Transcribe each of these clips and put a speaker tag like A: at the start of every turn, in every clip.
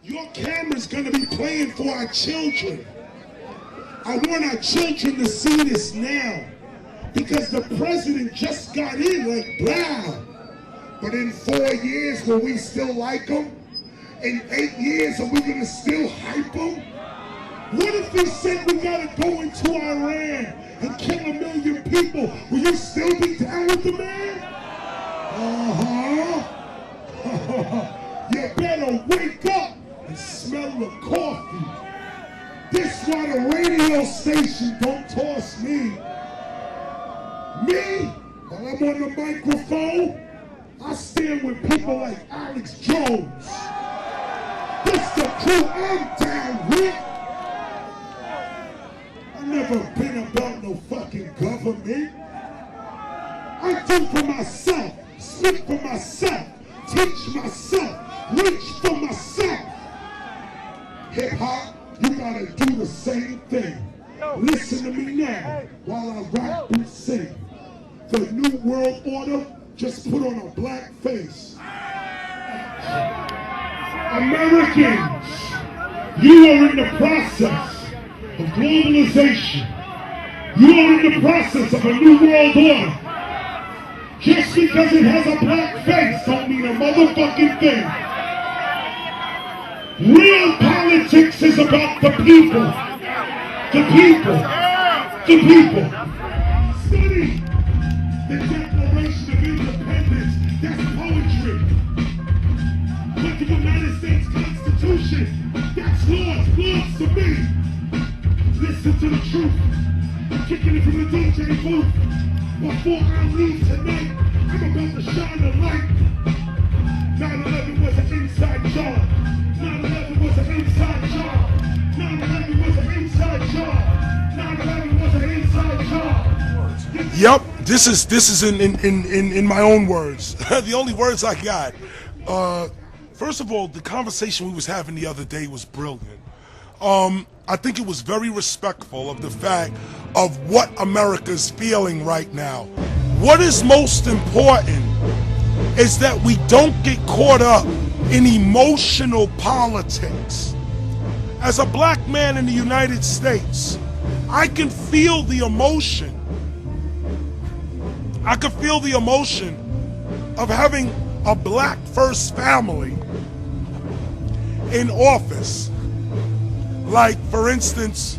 A: Your camera's gonna be playing for our children. I want our children to see this now. Because the president just got in like blah. But in 4 years, will we still like him? In 8 years, are we gonna still hype him? What if he said we gotta go into Iran and kill 1 million people? Will you still be down with the man? You better wake up and smell the coffee. This why the radio station don't toss me. Me, while I'm on the microphone, I stand with people like Alex Jones. This the crew I'm down with. I never been about no fucking government. I do for myself, speak for myself, teach myself, reach for myself. Hip hop, you gotta do the same thing. Listen to me now while I rap and sing. The new world order just put on a black face. Americans, you are in the process of globalization. You are in the process of a new world order. Just because it has a black face don't mean a motherfucking thing. Real politics is about the people. The people. The people. Study the Declaration of Independence. That's poetry. But the United States Constitution, that's laws to me. Listen to the truth. I'm kicking it from the DJ booth. Before I leave tonight, I'm about to shine the light. 9/11 was an inside job. 9/11 was an inside job. 9/11 was an inside job. 9/11 was an inside job. Yep, this is in my own words. The only words I got. First of all, the conversation we was having the other day was brilliant. I think it was very respectful of the fact of what America's feeling right now. What is most important is that we don't get caught up in emotional politics. As a black man in the United States, I can feel the emotion. I can feel the emotion of having a black first family in office. Like, for instance,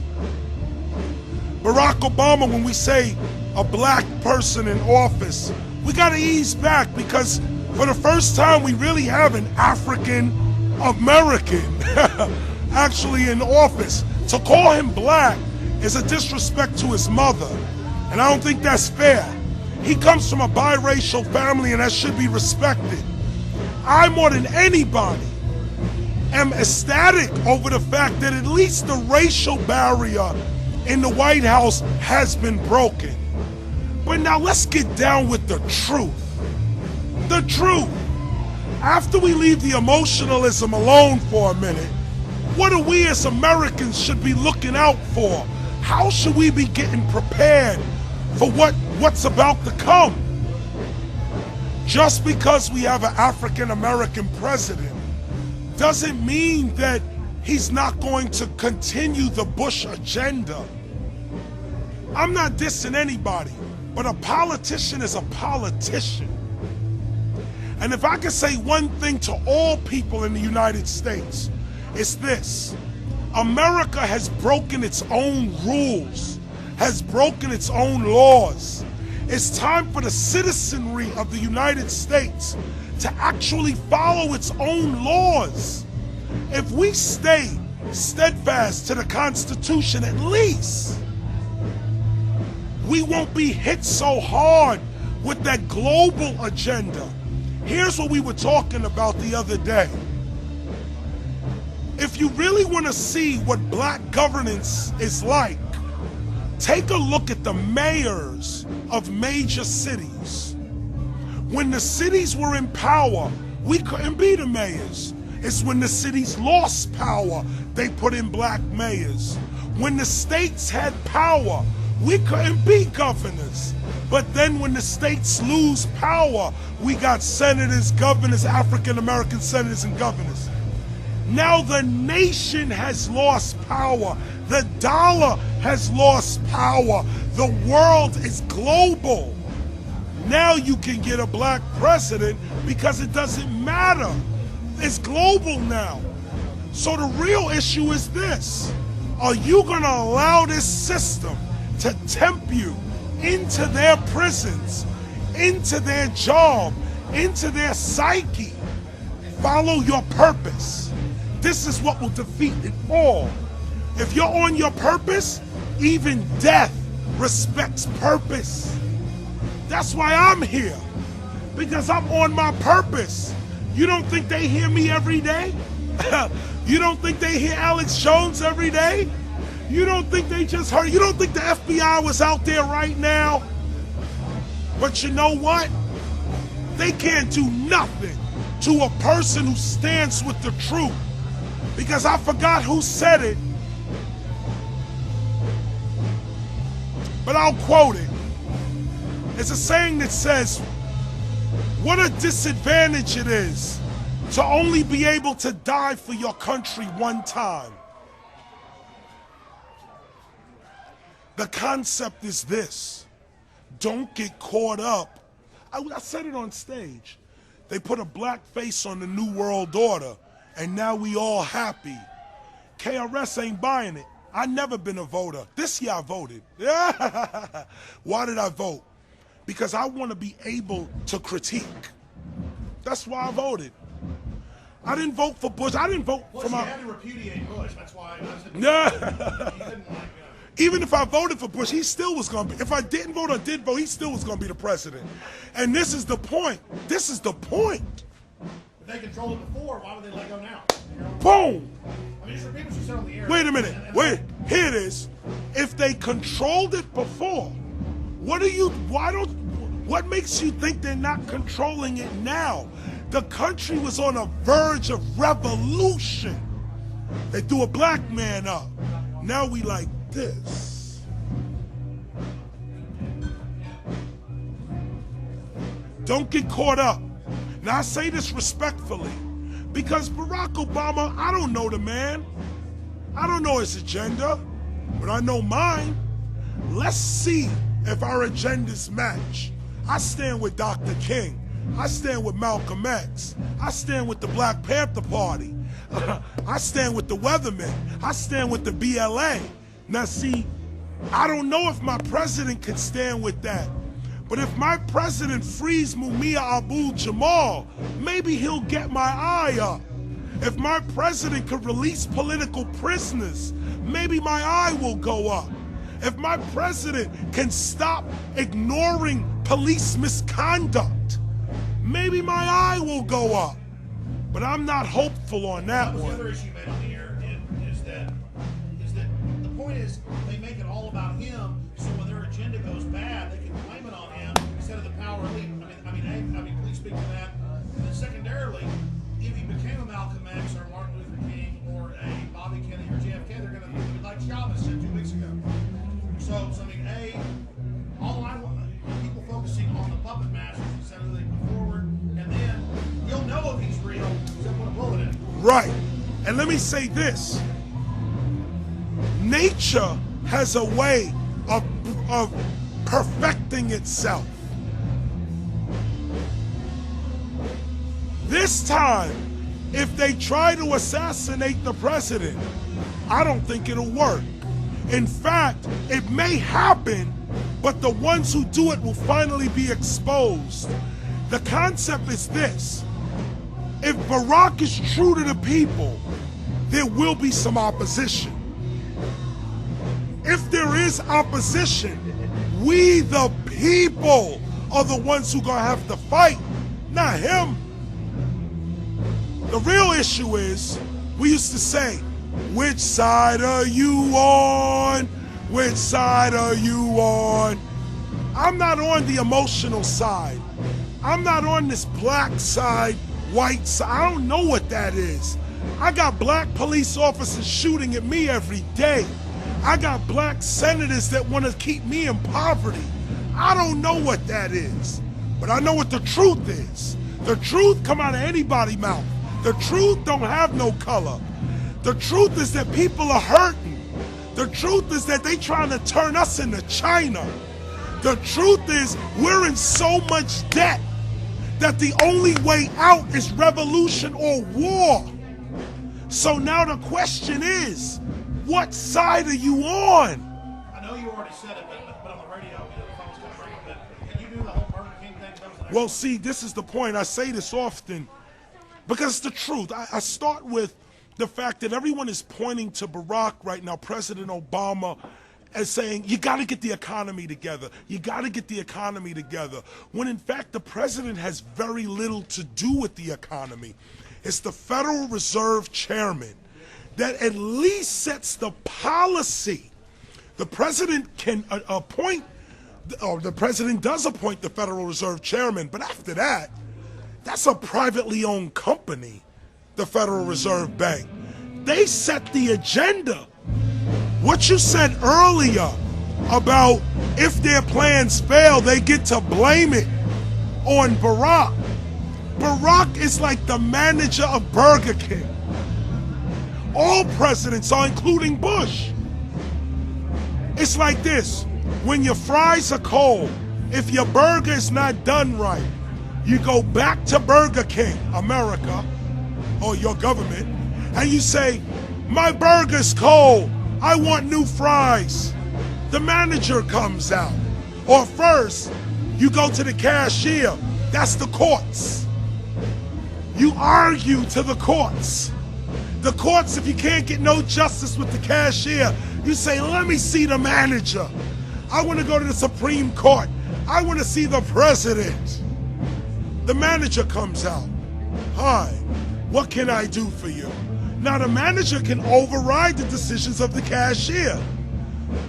A: Barack Obama, when we say a black person in office, we gotta ease back because for the first time we really have an African American actually in office. To call him black is a disrespect to his mother, and I don't think that's fair. He comes from a biracial family and that should be respected. I, more than anybody, am ecstatic over the fact that at least the racial barrier in the White House has been broken. But now let's get down with the truth. The truth. After we leave the emotionalism alone for a minute, what do we as Americans should be looking out for? How should we be getting prepared for what's about to come? Just because we have an African American president doesn't mean that he's not going to continue the Bush agenda. I'm not dissing anybody, but a politician is a politician. And if I could say one thing to all people in the United States, it's this. America has broken its own rules, has broken its own laws. It's time for the citizenry of the United States to actually follow its own laws. If we stay steadfast to the Constitution, at least we won't be hit so hard with that global agenda. Here's what we were talking about the other day. If you really want to see what black governance is like, take a look at the mayors of major cities. When the cities were in power, we couldn't be the mayors. It's when the cities lost power, they put in black mayors. When the states had power, we couldn't be governors. But then when the states lose power, we got senators, governors, African American senators and governors. Now the nation has lost power. The dollar has lost power. The world is global. Now you can get a black president because it doesn't matter. It's global now. So the real issue is this. Are you going to allow this system to tempt you into their prisons, into their job, into their psyche? Follow your purpose. This is what will defeat it all. If you're on your purpose, even death respects purpose. That's why I'm here, because I'm on my purpose. You don't think they hear me every day? You don't think they hear Alex Jones every day? You don't think they just heard? You don't think the FBI was out there right now? But you know what? They can't do nothing to a person who stands with the truth. Because I forgot who said it, but I'll quote it. It's a saying that says, what a disadvantage it is to only be able to die for your country one time. The concept is this: don't get caught up. I said it on stage. They put a black face on the New World Order, and now we all happy. KRS ain't buying it. I never been a voter. This year I voted. Why did I vote? Because I want to be able to critique. That's why I voted. I didn't vote for Bush. I didn't vote for my...
B: you had to repudiate Bush. That's why I said...
A: Even if I voted for Bush, he still was going to be... If I didn't vote or did vote, he still was going to be the president. And this is the point. This is the point.
B: If they controlled it before, why would they let go now? You know?
A: Boom!
B: I mean, it's for people who sit on the air.
A: Wait a minute. Wait. Here it is. If they controlled it before, what makes you think they're not controlling it now? The country was on a verge of revolution. They threw a black man up. Now we like this. Don't get caught up. Now I say this respectfully, because Barack Obama, I don't know the man. I don't know his agenda, but I know mine. Let's see if our agendas match. I stand with Dr. King. I stand with Malcolm X. I stand with the Black Panther Party. I stand with the Weathermen. I stand with the BLA. Now see, I don't know if my president can stand with that. But if my president frees Mumia Abu-Jamal, maybe he'll get my eye up. If my president could release political prisoners, maybe my eye will go up. If my president can stop ignoring police misconduct, maybe my eye will go up. But I'm not hopeful on that one.
B: The other issue made on the air is that the point is they make it all about him, so when their agenda goes bad, they can blame it on him instead of the power elite. I mean, please speak to that. And then secondarily, if he became a Malcolm X or Martin Luther King or a Bobby Kennedy or JFK, they're going to be like Chavez said 2 weeks ago. So I mean, all I want, people focusing on the puppet masters instead of moving forward, and then you'll know if he's real, he'll put a bullet in.
A: Right. And let me say this. Nature has a way of perfecting itself. This time, if they try to assassinate the president, I don't think it'll work. In fact, it may happen, but the ones who do it will finally be exposed. The concept is this: if Barack is true to the people, there will be some opposition. If there is opposition, we the people are the ones who gonna have to fight, not him. The real issue is, we used to say, which side are you on? Which side are you on? I'm not on the emotional side. I'm not on this black side, white side. I don't know what that is. I got black police officers shooting at me every day. I got black senators that want to keep me in poverty. I don't know what that is, but I know what the truth is. The truth come out of anybody's mouth. The truth don't have no color. The truth is that people are hurting. The truth is that they trying to turn us into China. The truth is we're in so much debt that the only way out is revolution or war. So now the question is, what side are you on?
B: I know you already said it, but on the radio, the phone's going to ring. But can you do the whole Burger King thing?
A: Well, see, this is the point. I say this often because it's the truth. I start with the fact that everyone is pointing to Barack right now, President Obama, as saying, you got to get the economy together. You got to get the economy together. When in fact, the president has very little to do with the economy. It's the Federal Reserve Chairman that at least sets the policy. The president can appoint, or the president does appoint the Federal Reserve Chairman, but after that, that's a privately owned company, the Federal Reserve Bank. They set the agenda. What you said earlier about if their plans fail, they get to blame it on Barack. Barack is like the manager of Burger King. All presidents are, including Bush. It's like this. When your fries are cold, if your burger is not done right, you go back to Burger King, America, or your government, and you say, my burger's cold. I want new fries. The manager comes out. Or first, you go to the cashier. That's the courts. You argue to the courts. The courts, if you can't get no justice with the cashier, you say, let me see the manager. I want to go to the Supreme Court. I want to see the president. The manager comes out. Hi, what can I do for you? Now the manager can override the decisions of the cashier,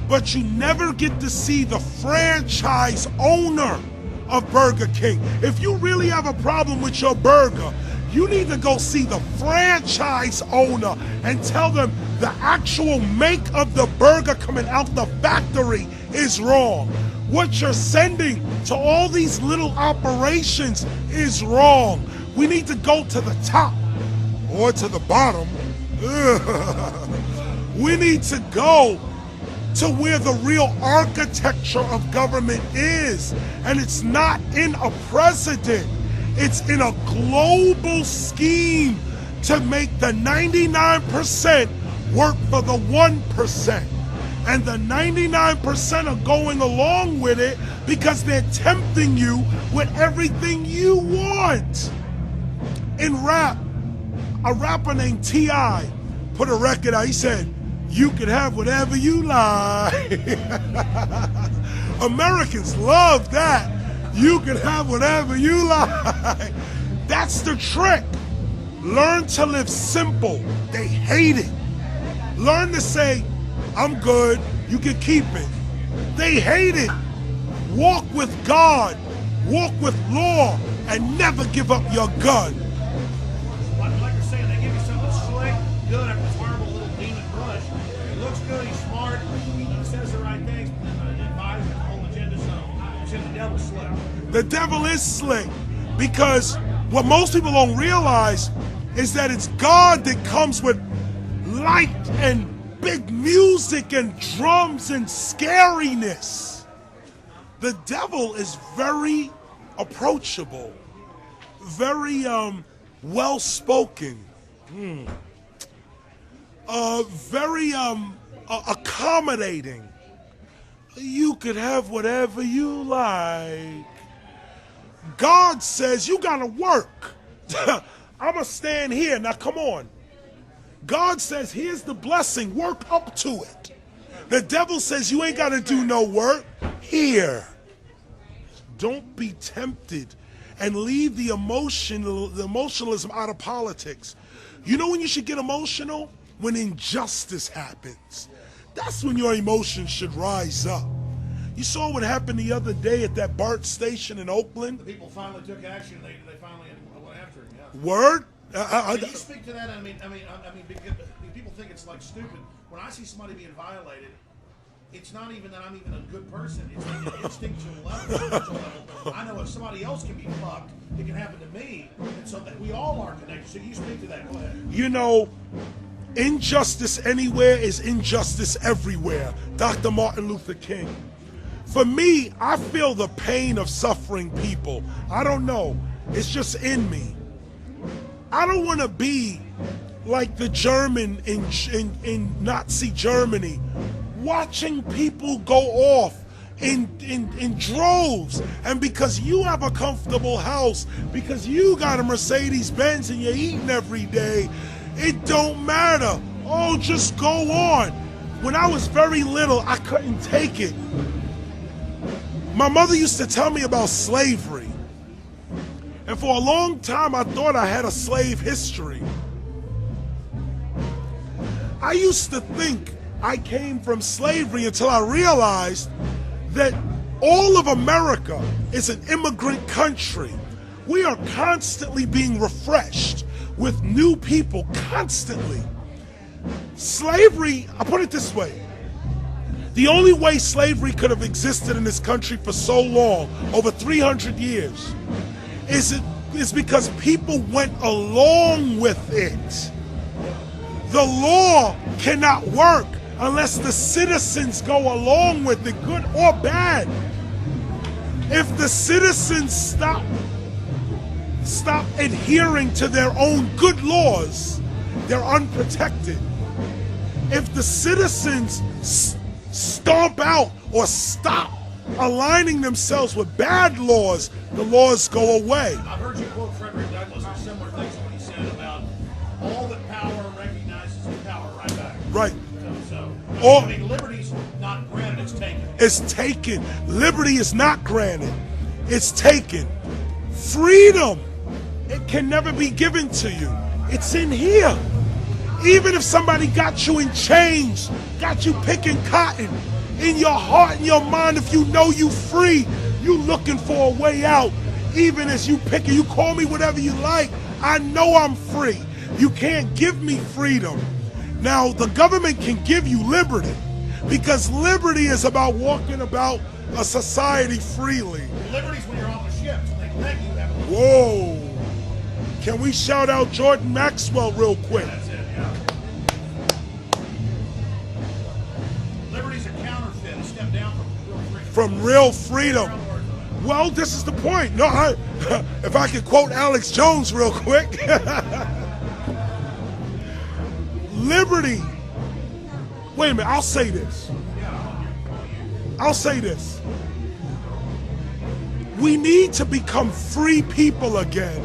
A: but you never get to see the franchise owner of Burger King. If you really have a problem with your burger, you need to go see the franchise owner and tell them the actual make of the burger coming out the factory is wrong. What you're sending to all these little operations is wrong. We need to go to the top or to the bottom. We need to go to where the real architecture of government is. And it's not in a president. It's in a global scheme to make the 99% work for the 1%. And the 99% are going along with it because they're tempting you with everything you want. In rap, a rapper named T.I. put a record out. He said, you can have whatever you like. Americans love that. You can have whatever you like. That's the trick. Learn to live simple. They hate it. Learn to say, I'm good, you can keep it. They hate it. Walk with God, walk with law, and never give up your gun.
B: Like you're saying, they give you something slick, good after this horrible little demon brush. He looks good, he's smart, he says the right things, and advises the whole agenda. So the devil's slick.
A: The devil is slick because what most people don't realize is that it's God that comes with light and big music and drums and scariness. The devil is very approachable, very well-spoken, very accommodating. You could have whatever you like. God says you gotta work. I'm gonna stand here. Now come on. God says, here's the blessing, work up to it. The devil says you ain't got to do no work. Here. Don't be tempted and leave the emotionalism out of politics. You know when you should get emotional? When injustice happens. That's when your emotions should rise up. You saw what happened the other day at that BART station in Oakland?
B: The people finally took action. They finally went after him. Yeah.
A: Word?
B: Can you speak to that? I mean, because people think it's like stupid. When I see somebody being violated, it's not even that I'm even a good person. It's like an instinctual level. I know if somebody else can be fucked, it can happen to me. And so that we all are connected. So you speak to that. Go ahead.
A: You know, injustice anywhere is injustice everywhere. Dr. Martin Luther King. For me, I feel the pain of suffering people. I don't know. It's just in me. I don't want to be like the German in Nazi Germany, watching people go off in droves. And because you have a comfortable house, because you got a Mercedes-Benz and you're eating every day, it don't matter. Oh, just go on. When I was very little, I couldn't take it. My mother used to tell me about slavery. And for a long time, I thought I had a slave history. I used to think I came from slavery until I realized that all of America is an immigrant country. We are constantly being refreshed with new people, constantly. Slavery, I put it this way. The only way slavery could have existed in this country for so long, over 300 years, is because people went along with it. The law cannot work unless the citizens go along with it, good or bad. If the citizens stop adhering to their own good laws, they're unprotected. If the citizens stomp out or stop aligning themselves with bad laws, the laws go away.
B: I've heard you quote Frederick Douglass and similar things to what he said about all that power recognizes the power right back.
A: Right.
B: I mean, liberty's not granted, it's taken.
A: It's taken. Liberty is not granted. It's taken. Freedom, it can never be given to you. It's in here. Even if somebody got you in chains, got you picking cotton, in your heart and your mind, if you know you free, you looking for a way out. Even as you pick it, you call me whatever you like, I know I'm free. You can't give me freedom. Now, the government can give you liberty, because liberty is about walking about a society freely.
B: Liberty's when you're off the ship, so they let you have a liberty.
A: Whoa. Can we shout out Jordan Maxwell real quick?
B: That's it, yeah. Liberty's a counterfeit, a step down from real freedom.
A: Well, this is the point. No, if I could quote Alex Jones real quick. Liberty. Wait a minute, I'll say this. I'll say this. We need to become free people again,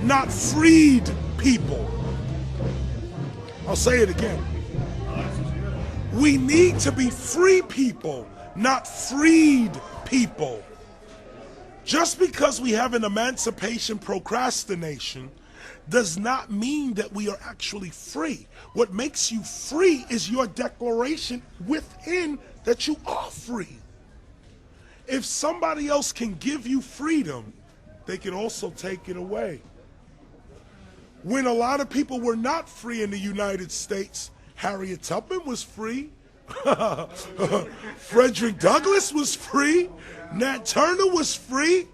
A: not freed people. I'll say it again. We need to be free people, not freed people. Just because we have an emancipation procrastination does not mean that we are actually free. What makes you free is your declaration within that you are free. If somebody else can give you freedom, they can also take it away. When a lot of people were not free in the United States, Harriet Tubman was free. Frederick Douglass was free. Nat Turner was free.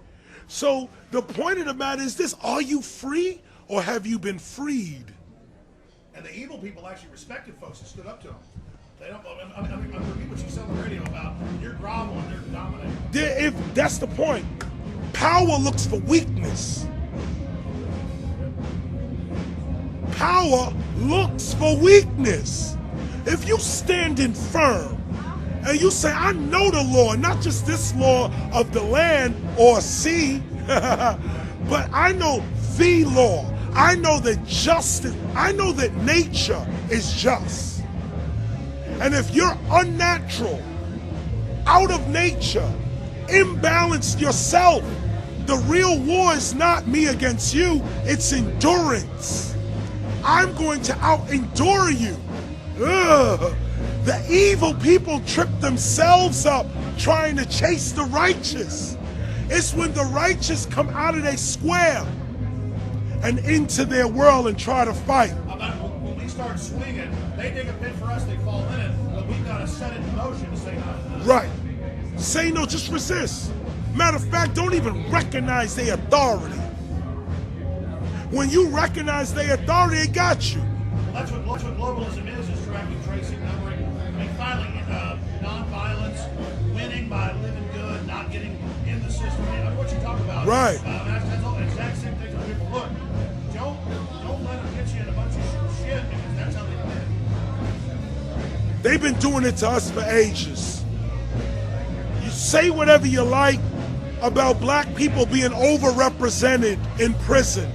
A: So the point of the matter is this: are you free or have you been freed?
B: And the evil people actually respected folks and stood up to them. They don't. I mean, the people you sell on the radio about, you're groveling, they're dominating.
A: If that's the point, power looks for weakness. Power looks for weakness. If you standing firm and you say, I know the law, not just this law of the land or sea, but I know the law. I know that justice, I know that nature is just. And if you're unnatural, out of nature, imbalanced yourself, the real war is not me against you, it's endurance. I'm going to out-endure you. Ugh. The evil people trip themselves up trying to chase the righteous. It's when the righteous come out of their square and into their world and try to fight.
B: When we start swinging, they dig a pit for us, they fall in it. But we've got to set it in motion to say no.
A: Right. Say no, just resist. Matter of fact, don't even recognize their authority. When you recognize their authority, it got you.
B: That's what globalism is tracking, tracing, numbering. I mean, finally, non-violence, winning by living good, not getting in the system. I mean, what you talk about.
A: Right.
B: That's all the exact same thing that people look. Don't let them get you in a bunch of shit because that's how they live.
A: They've been doing it to us for ages. You say whatever you like about black people being overrepresented in prison.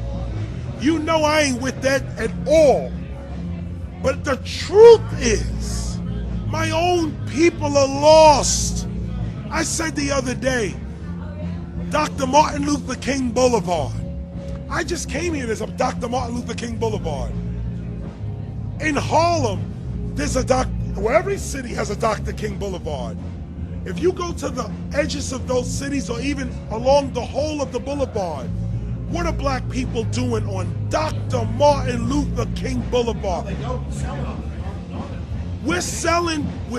A: You know I ain't with that at all. But the truth is, my own people are lost. I said the other day, Dr. Martin Luther King Boulevard. I just came here, there's a Dr. Martin Luther King Boulevard. In Harlem, there's a well, every city has a Dr. King Boulevard. If you go to the edges of those cities or even along the whole of the boulevard, what are black people doing on Dr. Martin Luther King Boulevard?
B: They go sell it on
A: We're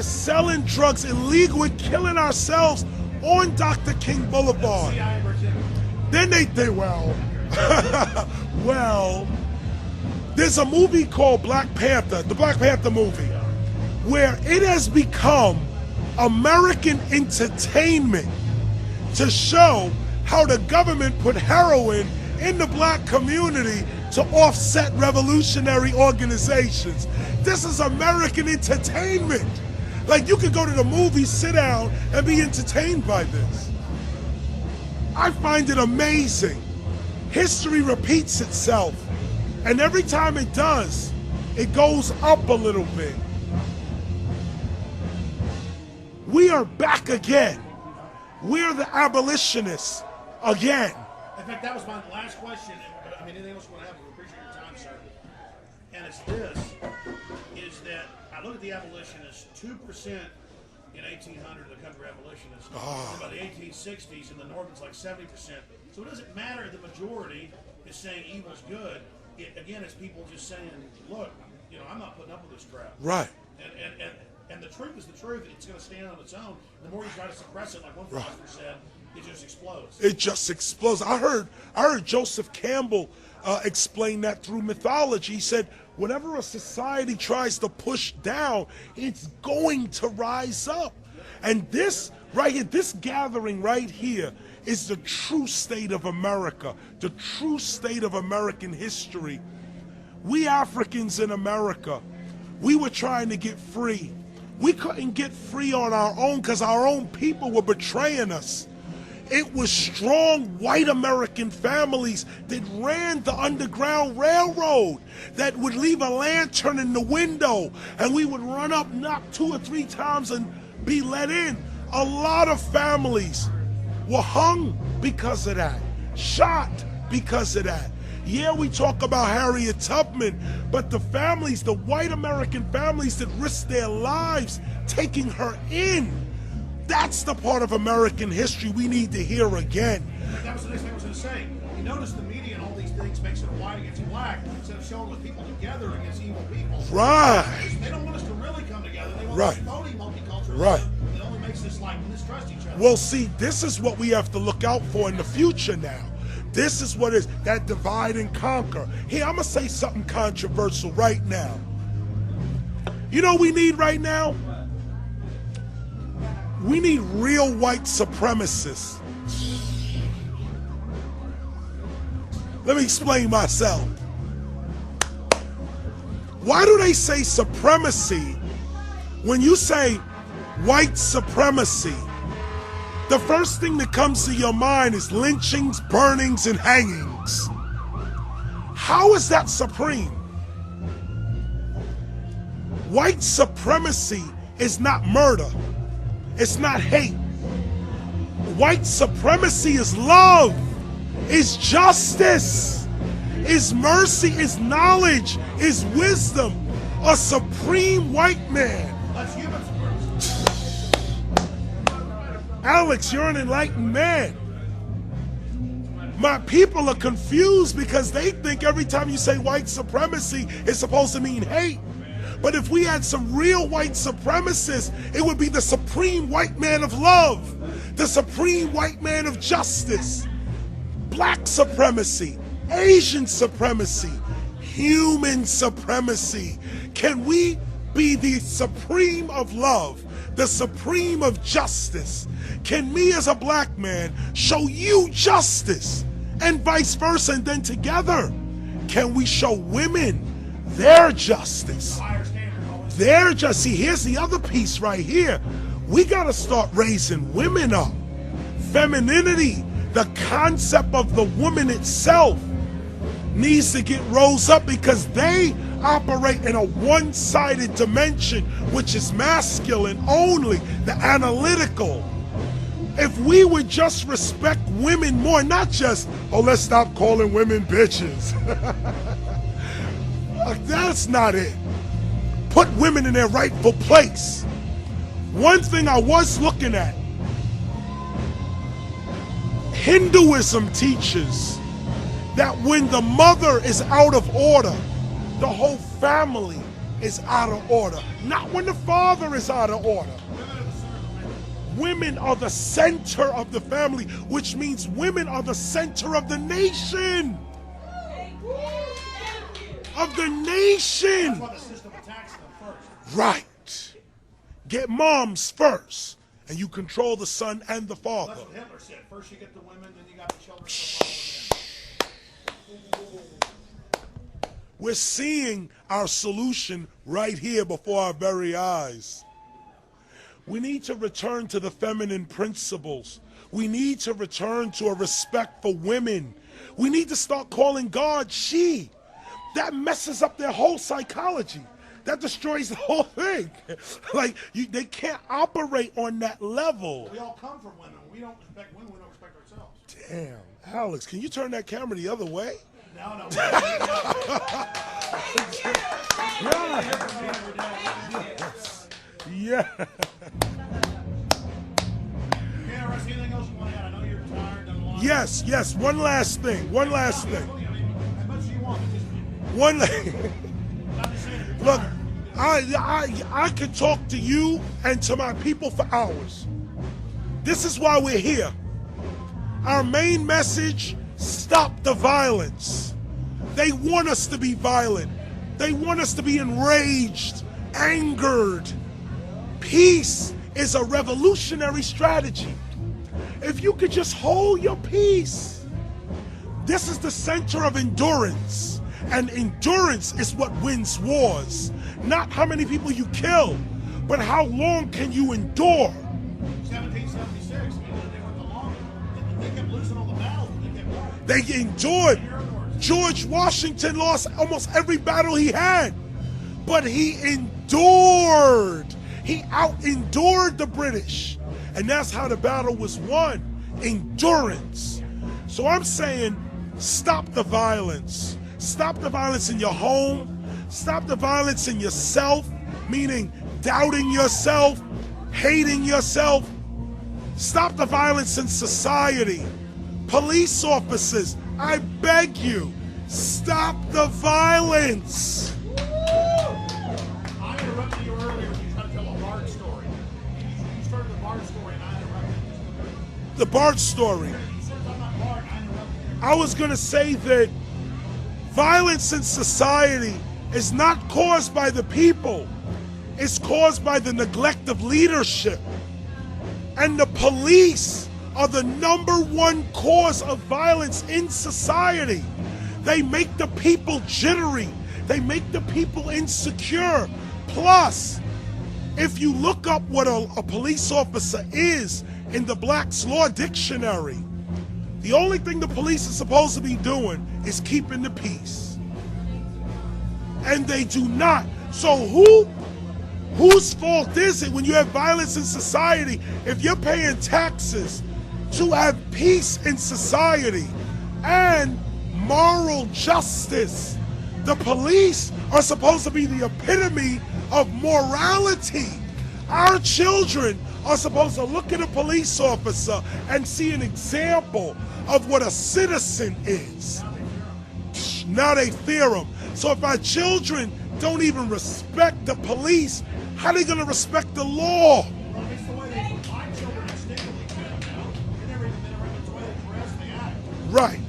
A: selling drugs illegal. We're killing ourselves on Dr. King Boulevard. Then they think, well, well, there's a movie called Black Panther, the Black Panther movie, where it has become American entertainment to show how the government put heroin in the black community to offset revolutionary organizations. This is American entertainment. Like, you could go to the movies, sit down, and be entertained by this. I find it amazing. History repeats itself, and every time it does, it goes up a little bit. We are back again. We're the abolitionists again.
B: In fact, that was my last question. I mean, anything else you want to have? We appreciate your time, sir. And it's this, is that I look at the abolitionists, 2% in 1800, the country abolitionists. And by the 1860s, in the North, it's like 70%. So it doesn't matter if the majority is saying evil's good. Again, it's people just saying, look, you know, I'm not putting up with this crap.
A: Right.
B: And the truth is the truth. It's going to stand on its own. The more you try to suppress it, like one philosopher said, it just explodes.
A: It just explodes. I heard Joseph Campbell explain that through mythology. He said, whenever a society tries to push down, it's going to rise up. And this right here, this gathering right here, is the true state of America, the true state of American history. We Africans in America, we were trying to get free. We couldn't get free on our own because our own people were betraying us. It was strong white American families that ran the Underground Railroad that would leave a lantern in the window and we would run up, knock 2 or 3 times and be let in. A lot of families were hung because of that, shot because of that. Yeah, we talk about Harriet Tubman, but the families, the white American families that risked their lives taking her in, that's the part of American history we need to hear again.
B: That was the next thing I was going to say. You notice the media and all these things makes it white against black instead of showing with people together against evil people.
A: Right.
B: They don't want us to really come together. They want
A: Right.
B: us phony multiculturalism
A: Right.
B: that only makes us like mistrust each other.
A: Well, see, this is what we have to look out for in the future now. This is what is that divide and conquer. Here, I'm going to say something controversial right now. You know what we need right now? We need real white supremacists. Let me explain myself. Why do they say supremacy when you say white supremacy? The first thing that comes to your mind is lynchings, burnings, and hangings. How is that supreme? White supremacy is not murder. It's not hate. White supremacy is love, is justice, is mercy, is knowledge, is wisdom. A supreme white man.
B: That's human supremacy.
A: Alex, you're an enlightened man. My people are confused because they think every time you say white supremacy, it's supposed to mean hate. But if we had some real white supremacists, it would be the supreme white man of love, the supreme white man of justice, black supremacy, Asian supremacy, human supremacy. Can we be the supreme of love, the supreme of justice? Can me as a black man show you justice and vice versa? And then together, can we show women their justice? Their justice. See, here's the other piece right here. We gotta start raising women up. Femininity, the concept of the woman itself, needs to get rose up, because they operate in a one-sided dimension, which is masculine only, the analytical. If we would just respect women more, not just, oh, let's stop calling women bitches. That's not it. Put women in their rightful place. One thing I was looking at, Hinduism teaches that when the mother is out of order, the whole family is out of order. Not when the father is out of order. Women are the center of the family, which means women are the center of the nation. Of the nation.
B: That's why the system attacks them first.
A: Right. Get moms first, and you control the son and the father.
B: That's what Hitler said. First you get the women, then you got the children.
A: We're seeing our solution right here before our very eyes. We need to return to the feminine principles. We need to return to a respect for women. We need to start calling God she. That messes up their whole psychology. That destroys the whole thing. Like, they can't operate on that level.
B: We all come from women. We don't respect women, we don't respect ourselves.
A: Damn, Alex, can you turn that camera the other way?
B: No.
A: Yeah.
B: KRS, anything else you want to add? I know you're tired. Done a lot.
A: Yes. One last thing.
B: As much as you want.
A: One.
B: Not just saying if you're
A: Look,
B: tired.
A: I could talk to you and to my people for hours. This is why we're here. Our main message: stop the violence. They want us to be violent. They want us to be enraged, angered. Peace is a revolutionary strategy. If you could just hold your peace. This is the center of endurance. And endurance is what wins wars. Not how many people you kill, but how long can you endure?
B: 1776, they went the long. They kept losing all the battles, but they kept going.
A: They endured. George Washington lost almost every battle he had, but he endured. He out-endured the British, and that's how the battle was won. Endurance. So I'm saying, stop the violence. Stop the violence in your home. Stop the violence in yourself, meaning doubting yourself, hating yourself. Stop the violence in society. Police officers, I beg you, stop the violence.
B: I interrupted you earlier when you tried to tell a Bart story. You started the Bart story and I interrupted you.
A: The Bart story.
B: You started talking about Bart and I interrupted you.
A: I was going to say that violence in society is not caused by the people. It's caused by the neglect of leadership. And the police are the #1 cause of violence in society. They make the people jittery. They make the people insecure. Plus, if you look up what a police officer is in the Black's Law Dictionary, the only thing the police are supposed to be doing is keeping the peace. And they do not. So whose fault is it when you have violence in society if you're paying taxes to have peace in society and moral justice? The police are supposed to be the epitome of morality. Our children are supposed to look at a police officer and see an example of what a citizen is. Now they fear them. So if our children don't even respect the police, how are they going to respect the law?
B: Well, it's the way they put my children instinctively to them now. It's the way they dress, they act.
A: Right.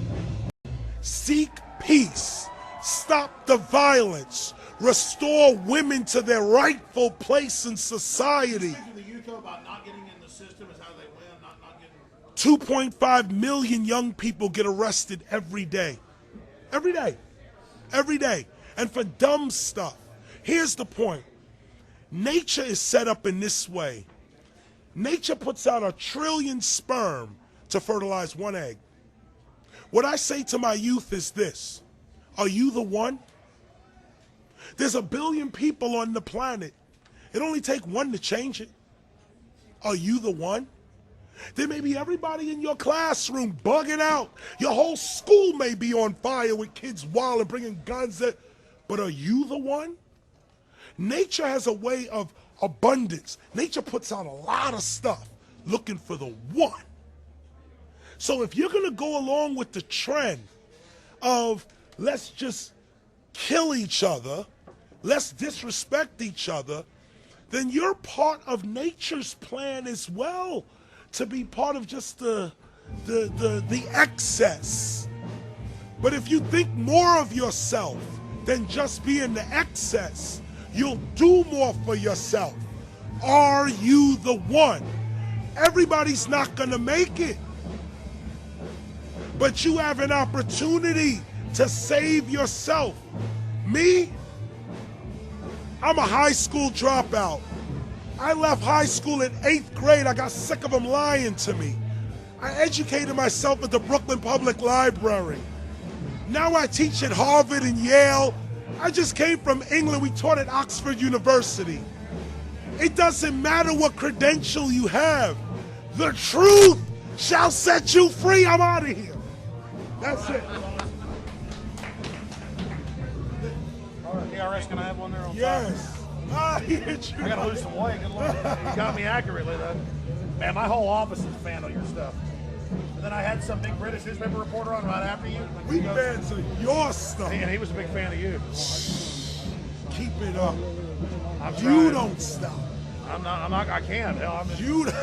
A: Seek peace. Stop the violence. Restore women to their rightful place in society.
B: The youth though about not getting in the system is how they win, not getting.
A: 2.5 million young people get arrested every day. Every day. Every day. And for dumb stuff. Here's the point. Nature is set up in this way. Nature puts out 1 trillion sperm to fertilize 1 egg. What I say to my youth is this. Are you the one? There's 1 billion people on the planet. It only takes 1 to change it. Are you the one? There may be everybody in your classroom bugging out. Your whole school may be on fire with kids wild and bringing guns. But are you the one? Nature has a way of abundance. Nature puts out a lot of stuff looking for the one. So if you're going to go along with the trend of let's just kill each other, let's disrespect each other, then you're part of nature's plan as well to be part of just the excess. But if you think more of yourself than just being the excess, you'll do more for yourself. Are you the one? Everybody's not going to make it. But you have an opportunity to save yourself. Me? I'm a high school dropout. I left high school in 8th grade. I got sick of them lying to me. I educated myself at the Brooklyn Public Library. Now I teach at Harvard and Yale. I just came from England. We taught at Oxford University. It doesn't matter what credential you have. The truth shall set you free. I'm out of here. That's it.
B: KRS, can I have one there on
A: Yes.
B: I gotta lose some weight. Good luck. You got me accurately though. Man, my whole office is a fan of your stuff. And then I had some big British newspaper reporter on right after you.
A: We fans of your stuff.
B: And he was a big fan of you.
A: Keep it up.
B: I'm
A: You
B: trying.
A: don't stop.
B: I can't. Hell, I'm just,
A: You don't.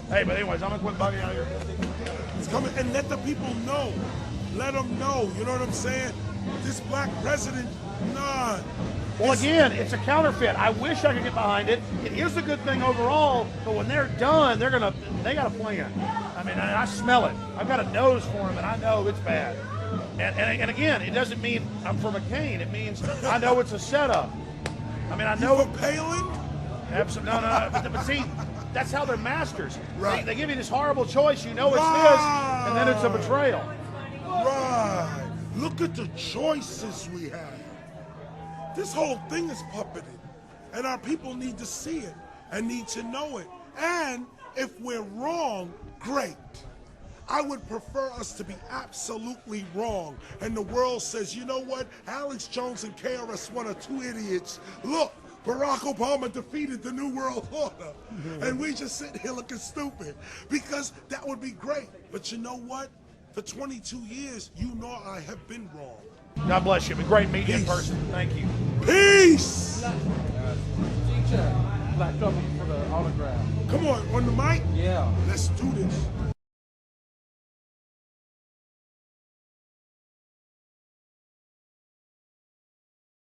B: hey, but anyways, I'm gonna quit bugging out here.
A: It's coming, and let the people know. Let them know. You know what I'm saying? This black president, nah.
B: Well, again, it's a counterfeit. I wish I could get behind it. It is a good thing overall, but when they're done, they got a plan. I mean, I smell it. I've got a nose for them, and I know it's bad. And again, it doesn't mean I'm for McCain. It means I know it's a setup. I mean, I know.
A: You for Palin?
B: Absolutely, no. But see, that's how they're masters.
A: Right.
B: They give you this horrible choice. You know it's this, and then it's a betrayal.
A: Right. Look at the choices we have. This whole thing is puppeted. And our people need to see it and need to know it. And if we're wrong, great. I would prefer us to be absolutely wrong. And the world says, you know what? Alex Jones and KRS One are 2 idiots. Look, Barack Obama defeated the New World Order. And we just sit here looking stupid. Because that would be great. But you know what? For 22 years, you know I have been wrong.
B: God bless you. It's been great meeting you in
A: Peace.
B: person. Thank you.
A: Peace!
C: Teacher, black couple for the autograph.
A: Come on the mic?
C: Yeah.
A: Let's do this.